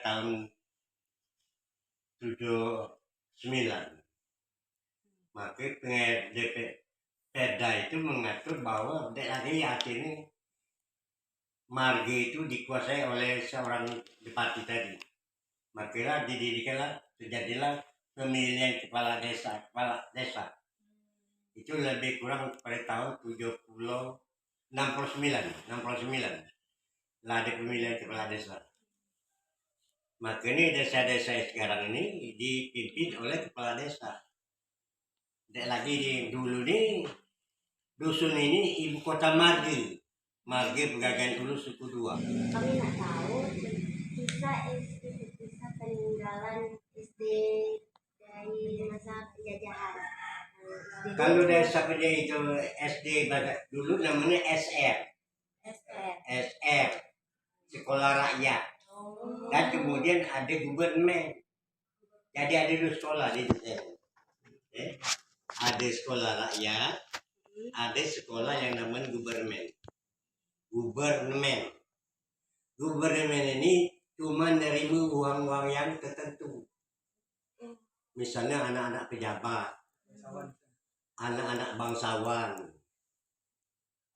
tahun 79. Maka DP Perda itu mengatur bahwa lagi ini marga itu dikuasai oleh seorang bupati tadi. Maka terjadilah pemilihan kepala desa. Itu lebih kurang pada tahun 69 lah ada pemilihan kepala desa. Maka ini desa-desa sekarang ini dipimpin oleh kepala desa. Tidak lagi dulu nih dusun ini ibu kota Marge Pegagan Ulu suku 2. Kami nggak tahu kisah peninggalan SD dari masa penjajahan. Kalau desa penjajahan itu SD dulu namanya SR, sekolah rakyat. Dan kemudian ada gubernmen. Jadi ada dua sekolah di desa. Ada sekolah rakyat, ada sekolah yang namanya gubernmen. Gubernmen ini cuma menerima uang-uang yang tertentu. Misalnya anak-anak pejabat, anak-anak bangsawan,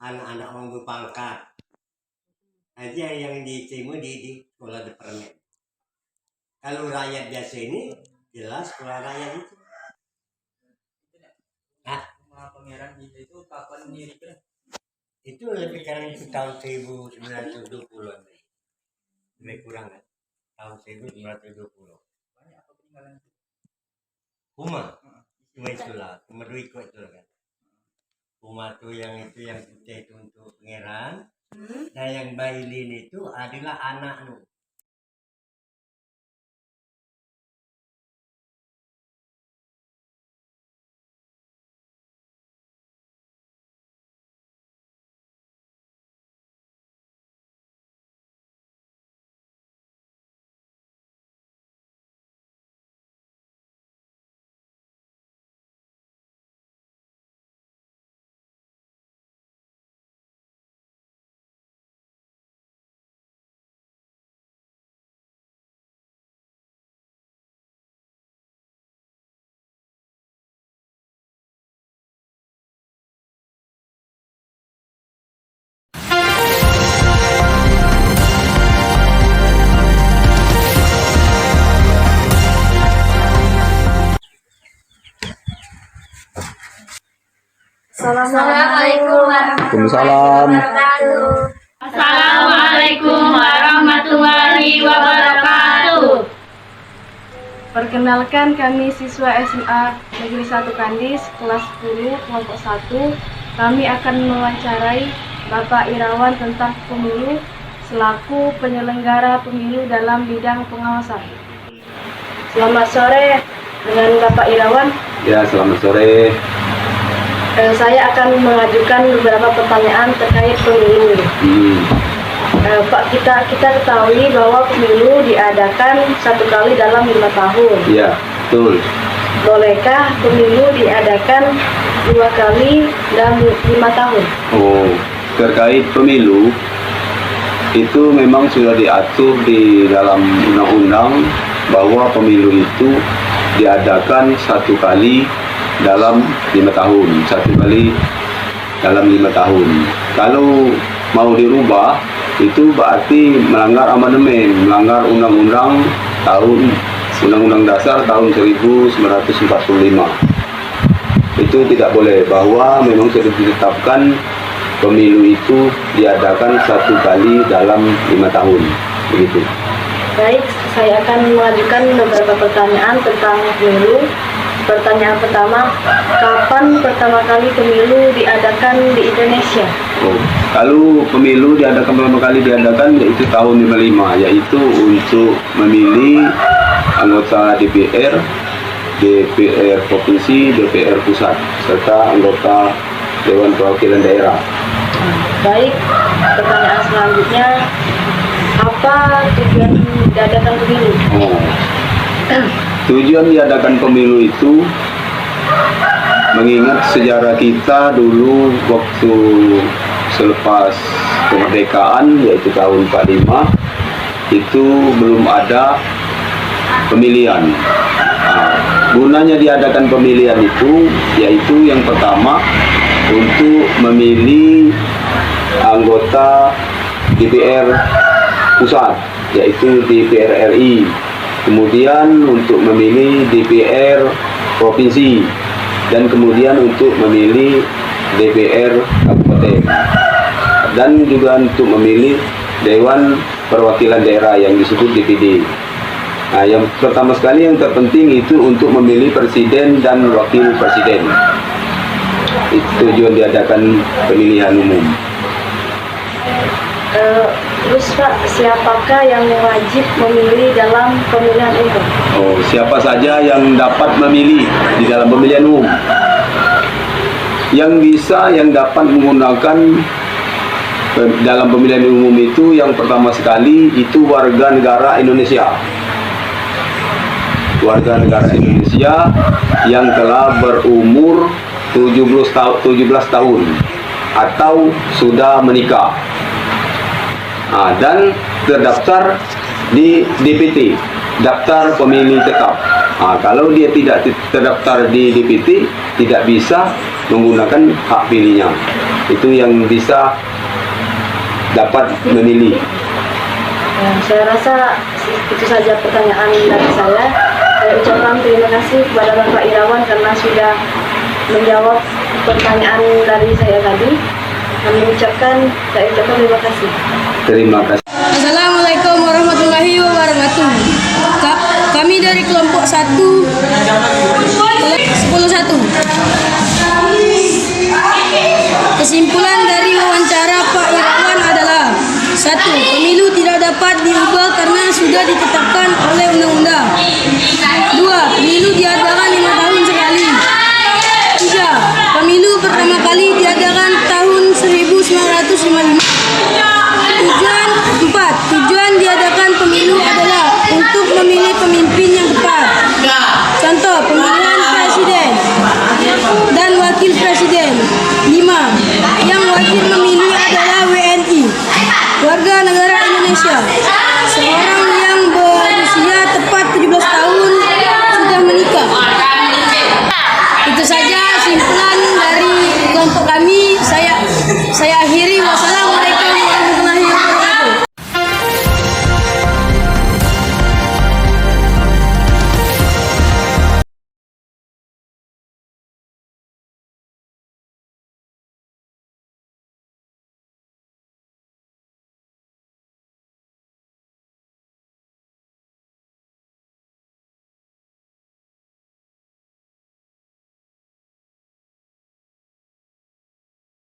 anak-anak orang berpangkat. Aja yang diterima di sekolah departemen. Kalau rakyat biasa ini jelas sekolah rakyat itu. Pangeran itu kapan didirikan? Itu lebih kurang itu tahun 1920 lebih kurang kan? Tahun 1920. Banyak apa peninggalan itu? Kuma itulah, Kuma dua ikut itu kan. Kuma tuh yang putih itu untuk pangeran. Dan yang Bailin itu adalah anak lu. Assalamualaikum Waalaikumsalam. Assalamualaikum warahmatullahi wabarakatuh. Perkenalkan, kami siswa SMA Negeri 1 Kandis kelas 10 kelompok 1. Kami akan mewawancarai Bapak Irawan tentang pemilu selaku penyelenggara pemilu dalam bidang pengawasan. Selamat sore dengan Bapak Irawan. Ya, selamat sore. Saya akan mengajukan beberapa pertanyaan terkait pemilu. Pak, kita ketahui bahwa pemilu diadakan 1 kali dalam 5 tahun. Iya, betul. Bolehkah pemilu diadakan 2 kali dalam 5 tahun? Oh, terkait pemilu itu memang sudah diatur di dalam undang-undang bahwa pemilu itu diadakan 1 kali dalam 5 tahun, 1 kali dalam 5 tahun. Kalau mau dirubah itu berarti melanggar amandemen, melanggar undang-undang dasar tahun 1945. Itu tidak boleh, bahwa memang sudah ditetapkan pemilu itu diadakan 1 kali dalam 5 tahun, begitu. Baik, saya akan mengajukan beberapa pertanyaan tentang pemilu. Pertanyaan pertama, kapan pertama kali pemilu diadakan di Indonesia? Oh, kalau pemilu pertama kali diadakan yaitu tahun 55, yaitu untuk memilih anggota DPR provinsi, DPR pusat, serta anggota Dewan Perwakilan Daerah. Baik, pertanyaan selanjutnya, apa tujuan diadakan pemilu? Tujuan diadakan pemilu itu mengingat sejarah kita dulu waktu selepas kemerdekaan, yaitu tahun 45, itu belum ada pemilihan. Gunanya diadakan pemilihan itu yaitu yang pertama untuk memilih anggota DPR pusat, yaitu DPR RI, kemudian untuk memilih DPR provinsi, dan kemudian untuk memilih DPR kabupaten, dan juga untuk memilih Dewan Perwakilan Daerah yang disebut DPD. Nah, yang pertama sekali yang terpenting itu untuk memilih presiden dan wakil presiden. Itu tujuan diadakan pemilihan umum. Terus Pak, siapakah yang wajib memilih dalam pemilihan umum? Oh, siapa saja yang dapat memilih di dalam pemilihan umum? Yang dapat menggunakan dalam pemilihan umum itu yang pertama sekali itu warga negara Indonesia. Warga negara Indonesia yang telah berumur 17 tahun atau sudah menikah. Dan terdaftar di DPT, daftar pemilih tetap. Kalau dia tidak terdaftar di DPT, tidak bisa menggunakan hak pilihnya. Itu yang bisa dapat memilih. Saya rasa itu saja pertanyaan dari saya. Saya ucapkan terima kasih kepada Bapak Irawan karena sudah menjawab pertanyaan dari saya tadi. Saya ucapkan terima kasih. Terima kasih. Assalamualaikum warahmatullahi wabarakatuh. Kami dari kelompok 1 10-1. Kesimpulan dari wawancara Pak Irawan adalah: 1. Pemilu tidak dapat diubah karena sudah ditetapkan oleh undang-undang. 2. Pemilu diadakan 5 tahun sekali. 3. Pemilu pertama kali diadakan tahun 1955. Tujuan diadakan pemilu adalah untuk memilih pemimpin yang tepat. Contoh, pemilihan presiden dan wakil presiden. 5. Yang wajib memilih adalah WNI, warga negara Indonesia. Seorang